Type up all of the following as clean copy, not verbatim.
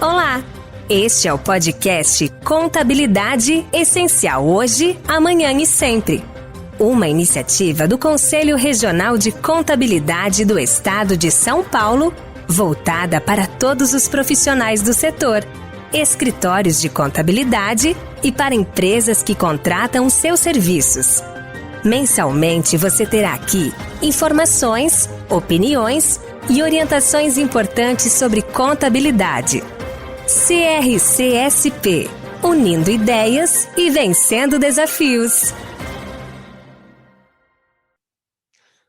Olá! Este é o podcast Contabilidade Essencial Hoje, Amanhã e Sempre. Uma iniciativa do Conselho Regional de Contabilidade do Estado de São Paulo, voltada para todos os profissionais do setor, escritórios de contabilidade e para empresas que contratam seus serviços. Mensalmente você terá aqui informações, opiniões e orientações importantes sobre contabilidade. CRCSP, unindo ideias e vencendo desafios.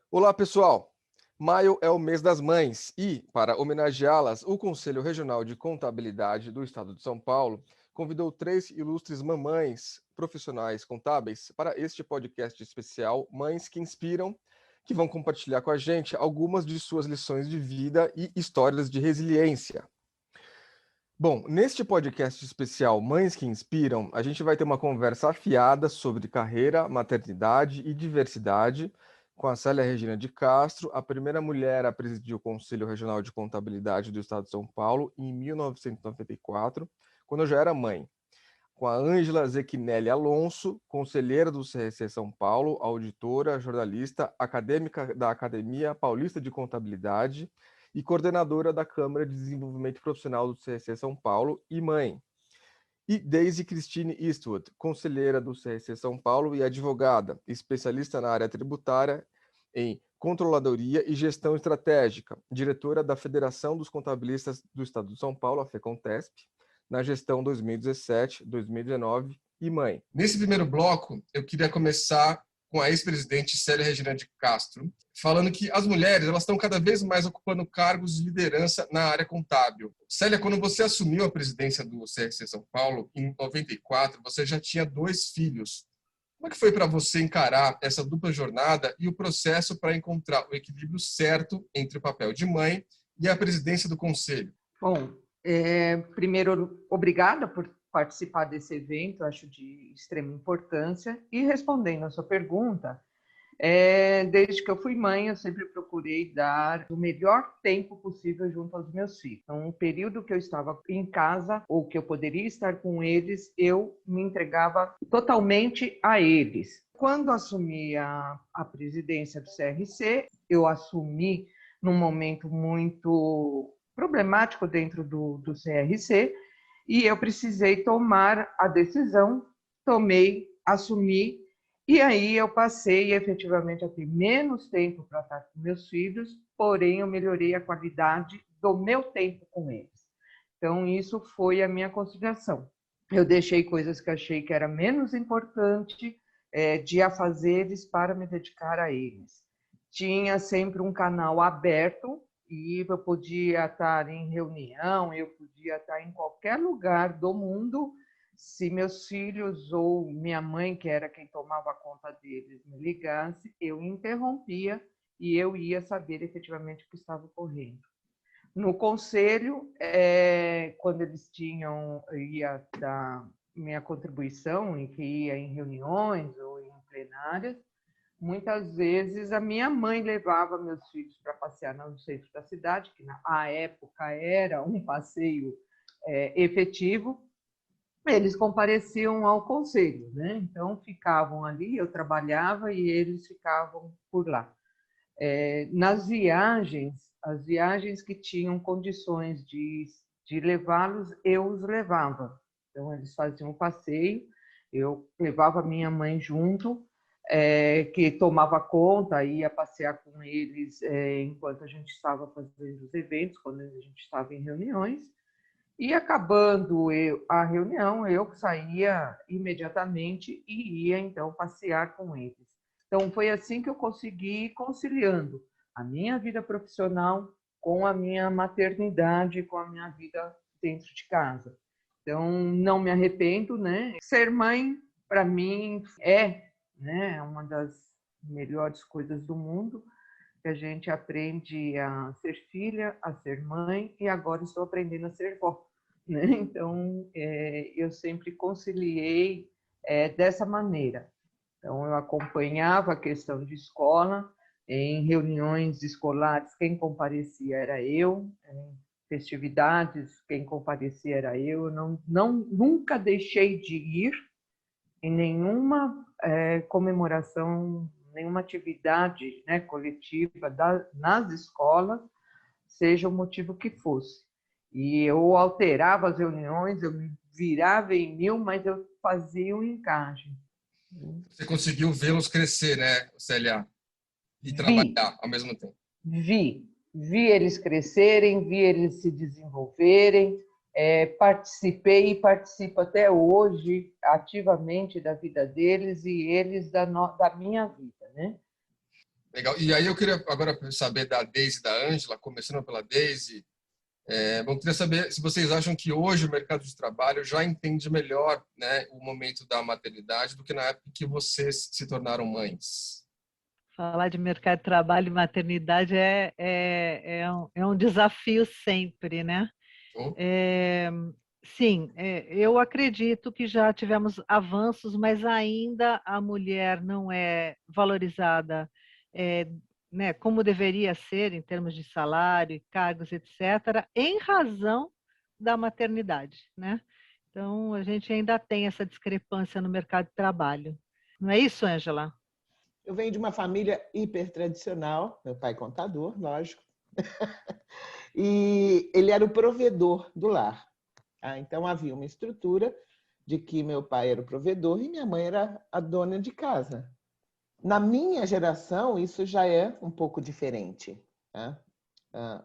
Olá, pessoal! Maio é o mês das mães e, para homenageá-las, o Conselho Regional de Contabilidade do Estado de São Paulo convidou 3 ilustres mamães profissionais contábeis para este podcast especial Mães que Inspiram, que vão compartilhar com a gente algumas de suas lições de vida e histórias de resiliência. Bom, neste podcast especial Mães que Inspiram, a gente vai ter uma conversa afiada sobre carreira, maternidade e diversidade com a Célia Regina de Castro, a primeira mulher a presidir o Conselho Regional de Contabilidade do Estado de São Paulo em 1994, quando eu já era mãe. Com a Ângela Zequinelli Alonso, conselheira do CRC São Paulo, auditora, jornalista, acadêmica da Academia Paulista de Contabilidade e coordenadora da Câmara de Desenvolvimento Profissional do CRC São Paulo e mãe. E Daisy Christine Eastwood, conselheira do CRC São Paulo e advogada, especialista na área tributária em controladoria e gestão estratégica, diretora da Federação dos Contabilistas do Estado de São Paulo, a FECONTESP, na gestão 2017-2019 e mãe. Nesse primeiro bloco, eu queria começar com a ex-presidente Célia Regina de Castro, falando que as mulheres elas estão cada vez mais ocupando cargos de liderança na área contábil. Célia, quando você assumiu a presidência do CRC São Paulo, em 94, você já tinha 2 filhos. Como é que foi para você encarar essa dupla jornada e o processo para encontrar o equilíbrio certo entre o papel de mãe e a presidência do conselho? Bom, primeiro, obrigada por participar desse evento, acho de extrema importância. E respondendo a sua pergunta, desde que eu fui mãe, eu sempre procurei dar o melhor tempo possível junto aos meus filhos. Então, um período que eu estava em casa, ou que eu poderia estar com eles, eu me entregava totalmente a eles. Quando assumi a presidência do CRC, eu assumi num momento muito problemático dentro do CRC, e eu precisei tomar a decisão, assumi, e aí eu passei efetivamente a ter menos tempo para estar com meus filhos, porém eu melhorei a qualidade do meu tempo com eles. Então isso foi a minha consideração. Eu deixei coisas que achei que era menos importante de afazeres para me dedicar a eles. Tinha sempre um canal aberto, e eu podia estar em reunião, eu podia estar em qualquer lugar do mundo. Se meus filhos ou minha mãe, que era quem tomava conta deles, me ligasse, eu interrompia e eu ia saber efetivamente o que estava ocorrendo. No conselho, quando eles eu ia dar minha contribuição, em que ia em reuniões ou em plenárias, muitas vezes a minha mãe levava meus filhos para passear no centro da cidade, que na época era um passeio efetivo. Eles compareciam ao conselho, né? Então ficavam ali, eu trabalhava e eles ficavam por lá. Nas viagens, as viagens que tinham condições de levá-los, eu os levava. Então eles faziam um passeio, eu levava minha mãe junto, que tomava conta, ia passear com eles enquanto a gente estava fazendo os eventos, quando a gente estava em reuniões, e acabando a reunião, eu saía imediatamente e ia então passear com eles. Então foi assim que eu consegui ir conciliando a minha vida profissional com a minha maternidade, com a minha vida dentro de casa. Então não me arrependo, né? Ser mãe para mim é uma das melhores coisas do mundo, que a gente aprende a ser filha, a ser mãe, e agora estou aprendendo a ser vó, né? Então, eu sempre conciliei dessa maneira. Então, eu acompanhava a questão de escola, em reuniões escolares, quem comparecia era eu, festividades, quem comparecia era eu. Nunca deixei de ir em nenhuma comemoração, nenhuma atividade, né, coletiva nas escolas, seja o motivo que fosse. E eu alterava as reuniões, eu me virava em mil, mas eu fazia um encaixe. Você conseguiu vê-los crescer, né, Célia? E Vi, trabalhar ao mesmo tempo. vi eles crescerem, vi eles se desenvolverem, participei e participo até hoje ativamente da vida deles e eles da minha vida, né? Legal. E aí eu queria agora saber da Deise e da Ângela, começando pela Deise. Eu queria saber se vocês acham que hoje o mercado de trabalho já entende melhor, né, o momento da maternidade do que na época que vocês se tornaram mães. Falar de mercado de trabalho e maternidade é um desafio sempre, né? Sim, eu acredito que já tivemos avanços, mas ainda a mulher não é valorizada, né, como deveria ser em termos de salário, cargos, etc., em razão da maternidade, né? Então, a gente ainda tem essa discrepância no mercado de trabalho. Não é isso, Ângela? Eu venho de uma família hiper tradicional, meu pai contador, lógico, e ele era o provedor do lar. Então havia uma estrutura de que meu pai era o provedor e minha mãe era a dona de casa. Na minha geração, isso já é um pouco diferente. Tá?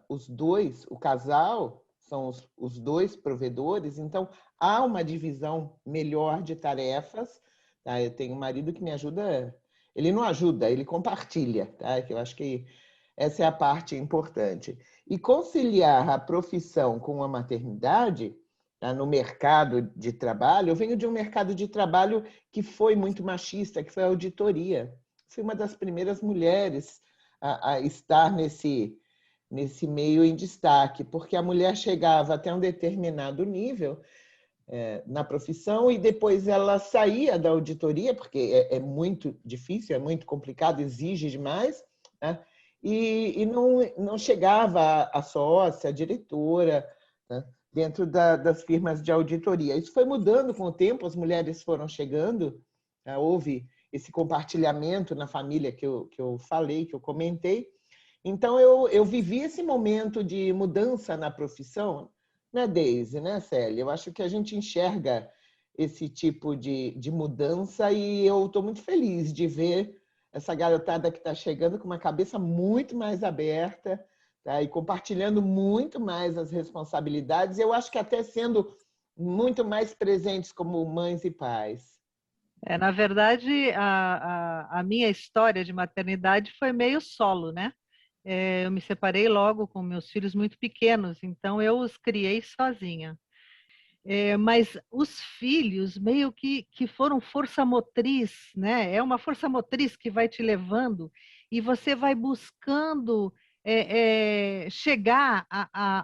Os dois, o casal, são os dois provedores, então há uma divisão melhor de tarefas. Tá? Eu tenho um marido que me ajuda. Ele não ajuda, ele compartilha, tá? Eu acho que essa é a parte importante. E conciliar a profissão com a maternidade, tá? No mercado de trabalho, eu venho de um mercado de trabalho que foi muito machista, que foi a auditoria. Fui uma das primeiras mulheres a estar nesse meio em destaque, porque a mulher chegava até um determinado nível na profissão e depois ela saía da auditoria, porque é muito difícil, é muito complicado, exige demais, né? E não chegava a sócia, a diretora, né? Dentro das firmas de auditoria. Isso foi mudando com o tempo, as mulheres foram chegando, né? Houve esse compartilhamento na família que eu falei, que eu comentei. Então, eu vivi esse momento de mudança na profissão, né, Deise, né, Célia? Eu acho que a gente enxerga esse tipo de mudança e eu estou muito feliz de ver essa garotada que está chegando com uma cabeça muito mais aberta, tá? E compartilhando muito mais as responsabilidades. Eu acho que até sendo muito mais presentes como mães e pais. Na verdade, a minha história de maternidade foi meio solo, né? Eu me separei logo com meus filhos muito pequenos, então eu os criei sozinha. Mas os filhos meio que foram força motriz, né? É uma força motriz que vai te levando e você vai buscando chegar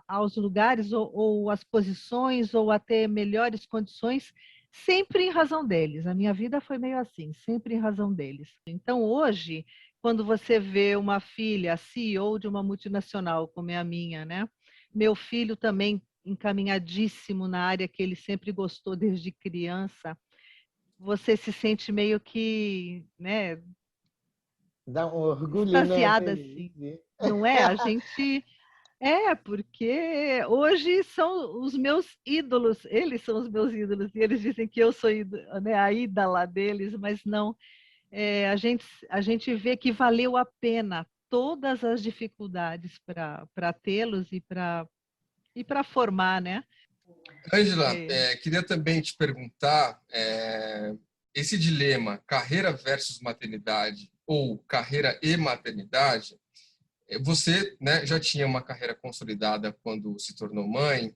aos lugares ou às posições ou a ter melhores condições, sempre em razão deles. A minha vida foi meio assim, sempre em razão deles. Então, hoje, quando você vê uma filha CEO de uma multinacional, como é a minha, né? Meu filho também encaminhadíssimo na área que ele sempre gostou desde criança, você se sente meio que, né? Dá um orgulho, extasiada, né? assim. Não é? A gente... porque hoje são os meus ídolos, eles são os meus ídolos, e eles dizem que eu sou né, a ídola deles, mas não. A gente vê que valeu a pena todas as dificuldades para tê-los e para formar, né? Ângela, queria também te perguntar, esse dilema, carreira versus maternidade ou carreira e maternidade, você, né, já tinha uma carreira consolidada quando se tornou mãe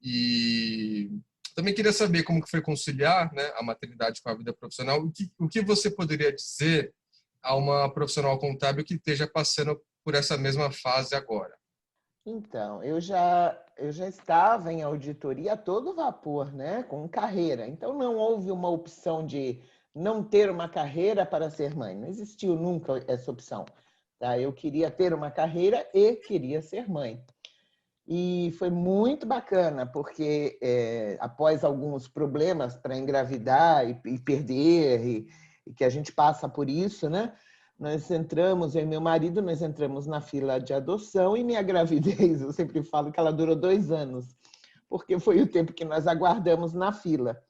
e também queria saber como que foi conciliar, né, a maternidade com a vida profissional. O que você poderia dizer a uma profissional contábil que esteja passando por essa mesma fase agora? Então, eu já estava em auditoria a todo vapor, né? Com carreira. Então, não houve uma opção de não ter uma carreira para ser mãe. Não existiu nunca essa opção. Tá? Eu queria ter uma carreira e queria ser mãe. E foi muito bacana, porque após alguns problemas para engravidar e perder, e que a gente passa por isso, né? Nós entramos, eu e meu marido, nós entramos na fila de adoção e minha gravidez, eu sempre falo que ela durou 2 anos, porque foi o tempo que nós aguardamos na fila.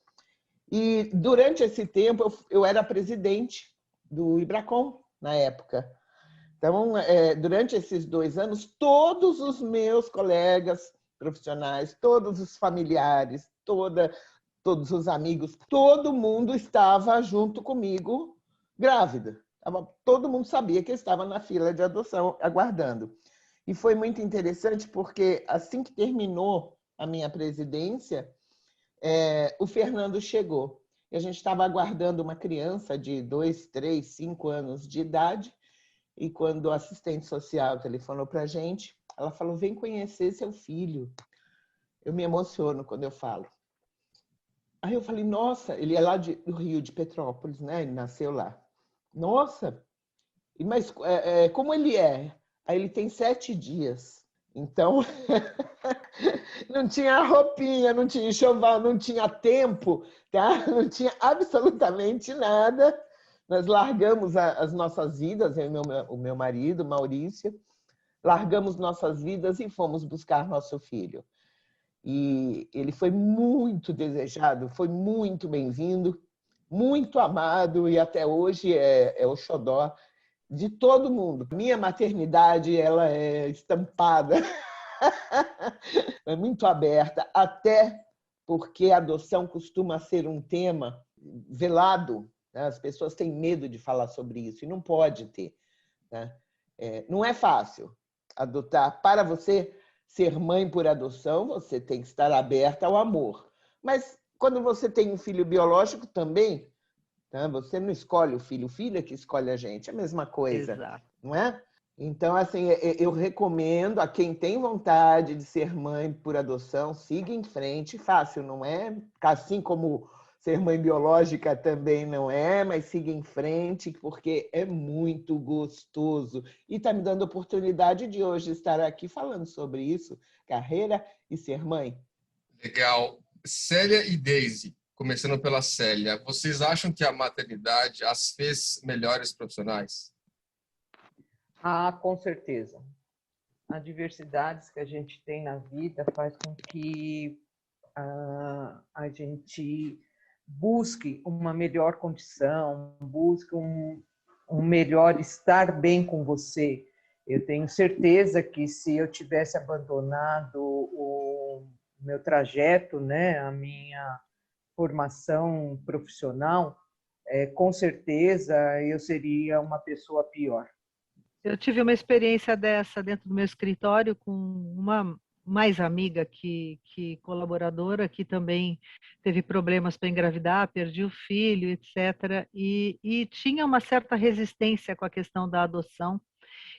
E durante esse tempo eu era presidente do Ibracon na época. Então, durante esses 2 anos, todos os meus colegas profissionais, todos os familiares, todos os amigos, todo mundo estava junto comigo grávida. Todo mundo sabia que eu estava na fila de adoção, aguardando. E foi muito interessante porque, assim que terminou a minha presidência, o Fernando chegou. E a gente estava aguardando uma criança de 2, 3, 5 anos de idade. E quando a assistente social telefonou para a gente, ela falou, vem conhecer seu filho. Eu me emociono quando eu falo. Aí eu falei, nossa, ele é lá do Rio, de Petrópolis, né? Ele nasceu lá. Nossa, mas como ele é? Aí ele tem 7 dias. Então, não tinha roupinha, não tinha enxoval, não tinha tempo, tá? Não tinha absolutamente nada. Nós largamos as nossas vidas, eu e o meu marido, Maurício, largamos nossas vidas e fomos buscar nosso filho. E ele foi muito desejado, foi muito bem-vindo, muito amado e até hoje é o xodó de todo mundo. Minha maternidade, ela é estampada, é muito aberta, até porque a adoção costuma ser um tema velado. As pessoas têm medo de falar sobre isso e não pode ter. Né? Não é fácil adotar. Para você ser mãe por adoção, você tem que estar aberta ao amor. Mas quando você tem um filho biológico também, né? Você não escolhe o filho é que escolhe a gente. É a mesma coisa. Exato. Não é? Então, assim, eu recomendo a quem tem vontade de ser mãe por adoção, siga em frente. Fácil, não é? Assim como ser mãe biológica também não é, mas siga em frente, porque é muito gostoso. E está me dando a oportunidade de hoje estar aqui falando sobre isso, carreira e ser mãe. Legal. Célia e Deise, começando pela Célia, vocês acham que a maternidade as fez melhores profissionais? Ah, com certeza. As diversidades que a gente tem na vida faz com que a gente busque uma melhor condição, busque um melhor estar bem com você. Eu tenho certeza que se eu tivesse abandonado o meu trajeto, né, a minha formação profissional, com certeza eu seria uma pessoa pior. Eu tive uma experiência dessa dentro do meu escritório com uma mais amiga que colaboradora, que também teve problemas para engravidar, perdi o filho, etc. E tinha uma certa resistência com a questão da adoção.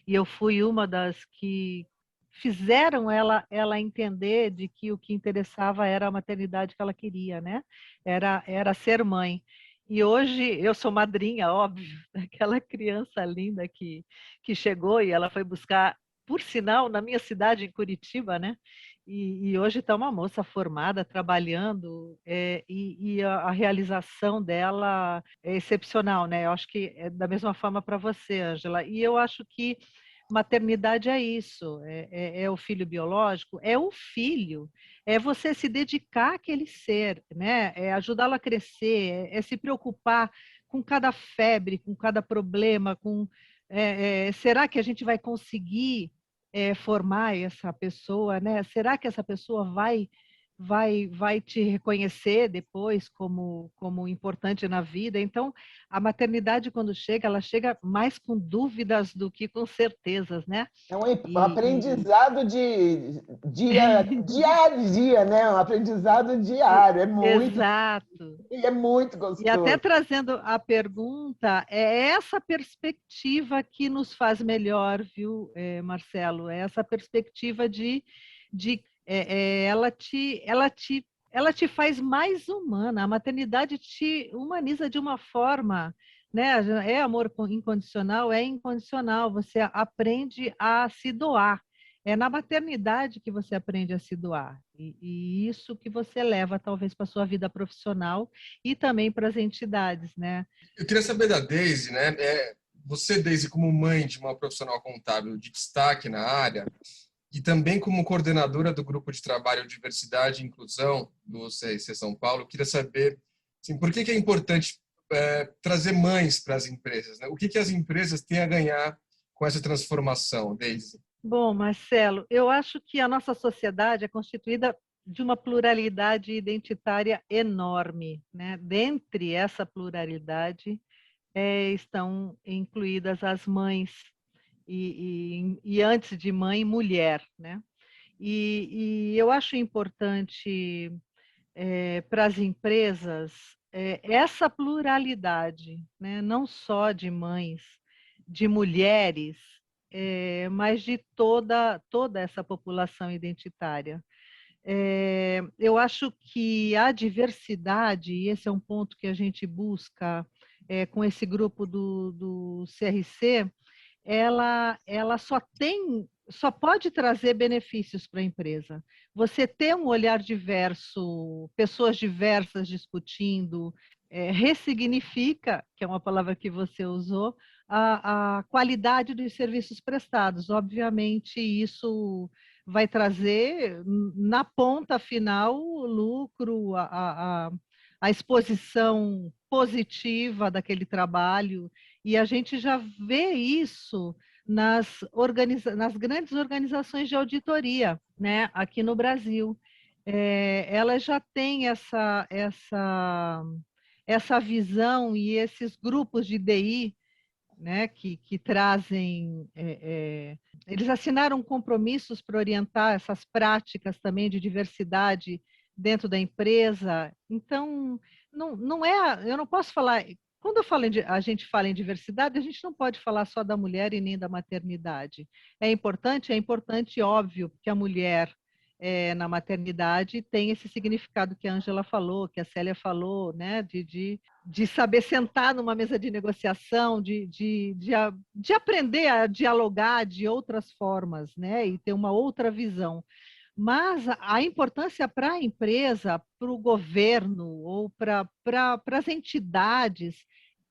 E eu fui uma das que fizeram ela entender de que o que interessava era a maternidade que ela queria, né? Era ser mãe. E hoje eu sou madrinha, óbvio, daquela criança linda que chegou e ela foi buscar, por sinal, na minha cidade, em Curitiba, né? E hoje está uma moça formada, trabalhando, e a realização dela é excepcional, né? Eu acho que é da mesma forma para você, Ângela. E eu acho que maternidade é isso, é o filho biológico, é o filho, é você se dedicar àquele ser, né? É ajudá-lo a crescer, é se preocupar com cada febre, com cada problema, será que a gente vai conseguir formar essa pessoa, né? Será que essa pessoa vai te reconhecer depois como importante na vida? Então, a maternidade, quando chega, ela chega mais com dúvidas do que com certezas, né? É um aprendizado de dia a dia, né? Um aprendizado diário, é muito. Exato. E é muito gostoso. E até trazendo a pergunta, é essa perspectiva que nos faz melhor, viu, Marcelo? É essa perspectiva de ela te faz mais humana. A maternidade te humaniza de uma forma, né? É amor incondicional, é incondicional. Você aprende a se doar. É na maternidade que você aprende a se doar. E isso que você leva, talvez, para a sua vida profissional e também para as entidades, né? Eu queria saber da Deise, né? Você, Deise, como mãe de uma profissional contábil de destaque na área e também como coordenadora do Grupo de Trabalho Diversidade e Inclusão do CRC São Paulo, eu queria saber assim, por que é importante trazer mães para as empresas, né? O que as empresas têm a ganhar com essa transformação, Deise? Bom, Marcelo, eu acho que a nossa sociedade é constituída de uma pluralidade identitária enorme, né? Dentre essa pluralidade estão incluídas as mães e antes de mãe, mulher, né? E eu acho importante para as empresas essa pluralidade, né? Não só de mães, de mulheres, mas de toda essa população identitária. Eu acho que a diversidade, e esse é um ponto que a gente busca com esse grupo do CRC, ela só pode trazer benefícios para a empresa. Você ter um olhar diverso, pessoas diversas discutindo, ressignifica, que é uma palavra que você usou, a qualidade dos serviços prestados. Obviamente, isso vai trazer, na ponta final, o lucro, a exposição positiva daquele trabalho, e a gente já vê isso nas grandes organizações de auditoria, né, aqui no Brasil. Elas já têm essa visão e esses grupos de DI, né, que trazem, eles assinaram compromissos para orientar essas práticas também de diversidade dentro da empresa. Então, eu não posso falar, quando a gente fala em diversidade, a gente não pode falar só da mulher e nem da maternidade. É importante, óbvio, que a mulher na maternidade tem esse significado que a Ângela falou, que a Célia falou, né, de saber sentar numa mesa de negociação, de aprender a dialogar de outras formas, né, e ter uma outra visão. Mas a importância para a empresa, para o governo ou para as entidades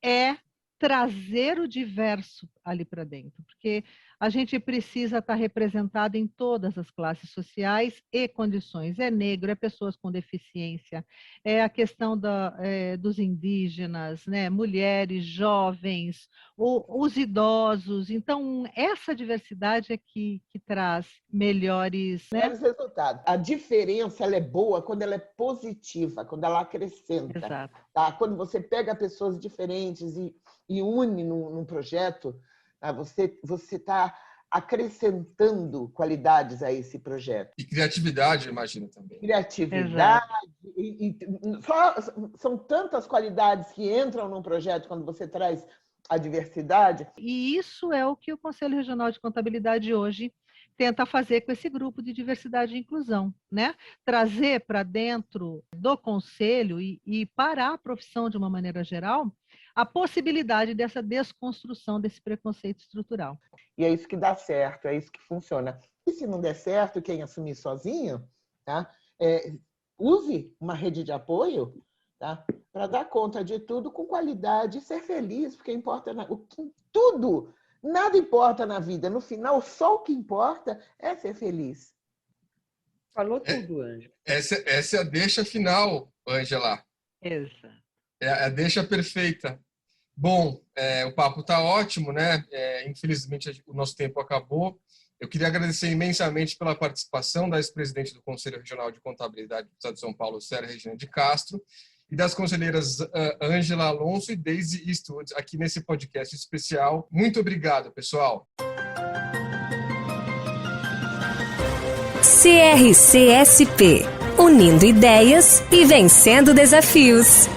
é trazer o diverso ali para dentro, porque a gente precisa estar representado em todas as classes sociais e condições. É negro, é pessoas com deficiência, é a questão dos indígenas, né? Mulheres, jovens, os idosos. Então, essa diversidade é que traz melhores, né? Resultados. A diferença ela é boa quando ela é positiva, quando ela acrescenta. Exato. Tá? Quando você pega pessoas diferentes e une num projeto, você está acrescentando qualidades a esse projeto. E criatividade, imagino também. Criatividade. São tantas qualidades que entram num projeto quando você traz a diversidade. E isso é o que o Conselho Regional de Contabilidade hoje tenta fazer com esse grupo de diversidade e inclusão, né? Trazer para dentro do conselho e para a profissão de uma maneira geral a possibilidade dessa desconstrução desse preconceito estrutural. E é isso que dá certo, é isso que funciona. E se não der certo, quem assumir sozinho, tá? Use uma rede de apoio, tá? Para dar conta de tudo com qualidade e ser feliz, porque importa tudo. Nada importa na vida. No final, só o que importa é ser feliz. Falou tudo, Ângela. Essa é a deixa final, Ângela. Exato. É a deixa perfeita. Bom, o papo está ótimo, né? Infelizmente, o nosso tempo acabou. Eu queria agradecer imensamente pela participação da ex-presidente do Conselho Regional de Contabilidade do Estado de São Paulo, Célia Regina de Castro, e das conselheiras Ângela Alonso e Deise Eastwood, aqui nesse podcast especial. Muito obrigado, pessoal. CRCSP, unindo ideias e vencendo desafios.